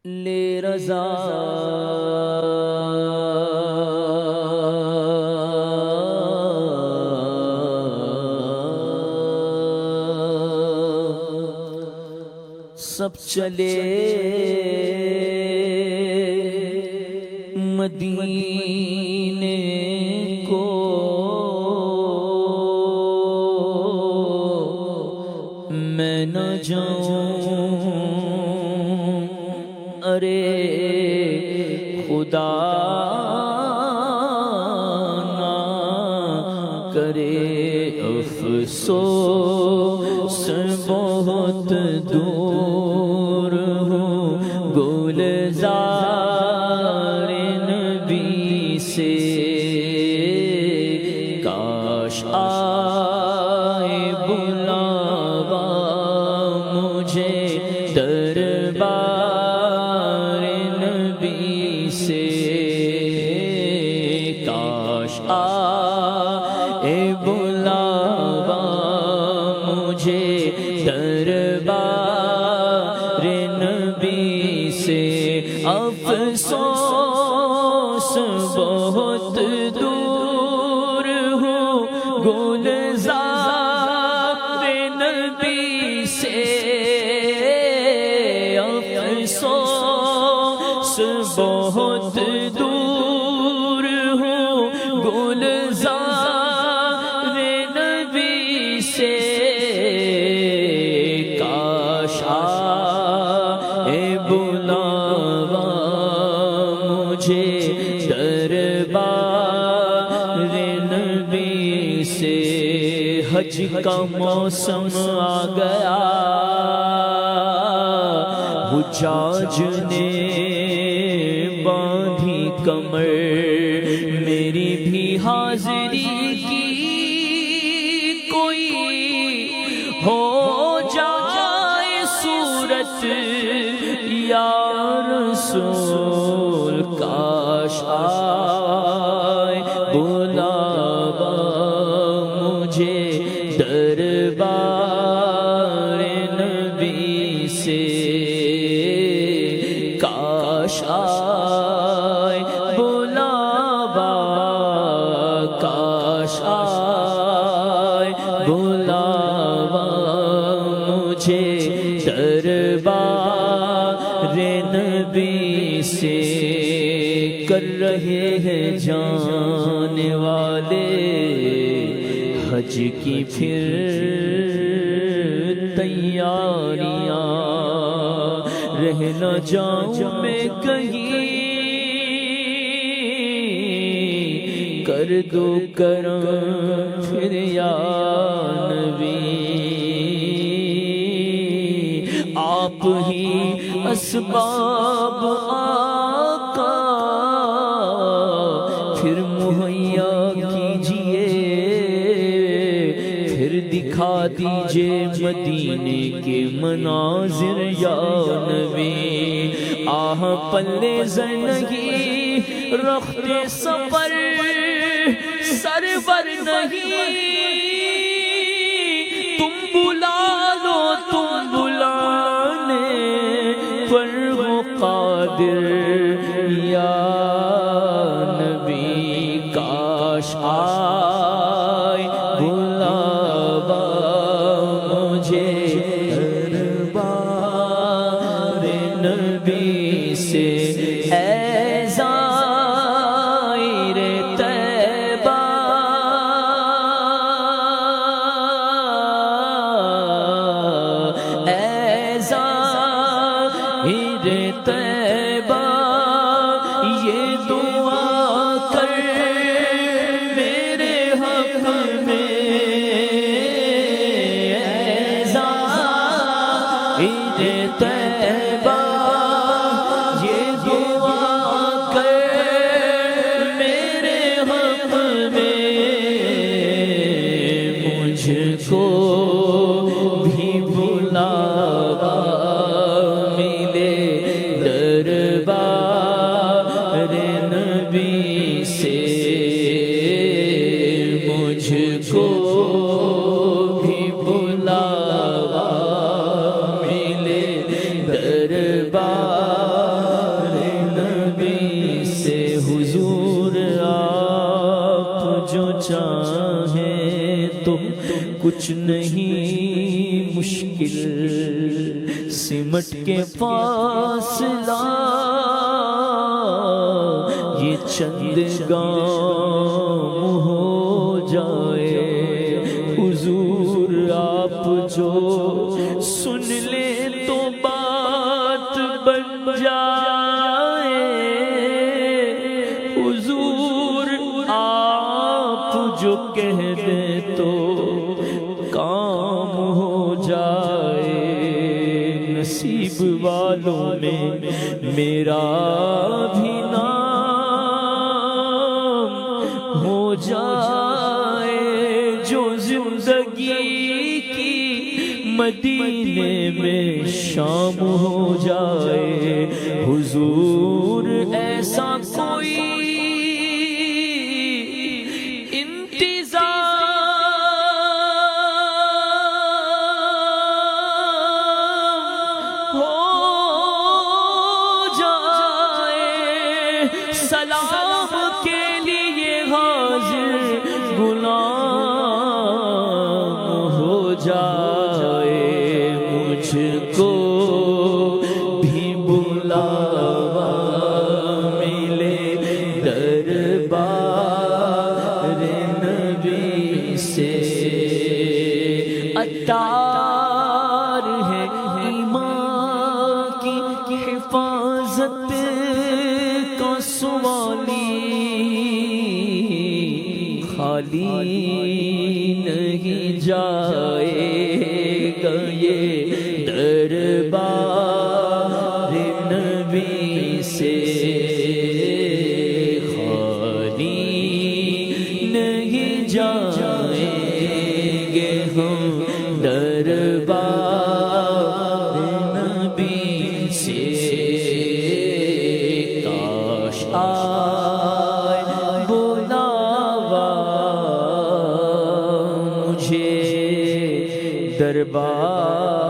لے رضا سب چلے مدینے کو، میں نہ جاؤں ارے خدا نہ کرے افسوس بہت دور ہوں گلزار نبی سے، کاش آئے بلاوا مجھے دربار نبی سے، کاش آئے بلاوا مجھے دربار نبی سے، افسوس بہت دور ہوں گلزار نبی سے، افسوس بہت دور ہوں گلزار نبی سے، کاش آئے بلاوا مجھے دربار نبی سے، حج کا موسم آ گیا، حجاج نے باندھی کمر، میری بھی حاضری کی کوئی ہو جائے صورت یا رسول، کاش آئے بلاوا مجھے دربار نبی سے، کاش آئے بلاوا، کاش آئے بلاوا مجھے دربار نبی سے، کر رہے ہیں جانے والے حج کی پھر تیاریاں، رہ نہ جاؤں میں کہیں، کر دو کرم پھر یا نبی، آپ ہی اسباب آقا پھر مہیا کیجئے، پھر دکھا دیجئے مدینے کے مناظر یا نبی، آہ پلے زر نہیں رخت سفر سرور نہیں، تم بلا لو تم بلانے پر ہو قادر یا نبی، کاش آئے بلاوا مجھے دربار نبی سے، اے زائر طیبہ اے زائر طیبہ یہ دعا کر میرے حق میں، اے زائر طیبہ یہ دعا کر میرے حق میں، مجھ کو بھی بلاوا ملے در کچھ نہیں مشکل سمٹ کے فاصلہ یہ چند گام ہو جائے حضور آپ جو سن لیں تو بات بن جائے حضور آپ جو کہہ دیں تو کام ہو جائے نصیب والوں میں میرا بھی نام ہو جائے جو زندگی کی مدینے میں شام ہو جائے حضور ایسا کوئی سلام کے لیے حاضر غلام ہو جائے مجھ کو بھی بلاوا ملے دربار نبی سے عطار ہے ایمان کی حفاظت سوالی خالی نہیں جائے گا یہ دربار نبی سے خالی نہیں جائیں گے ہم دربار نبی سے بلاوا مجھے دربار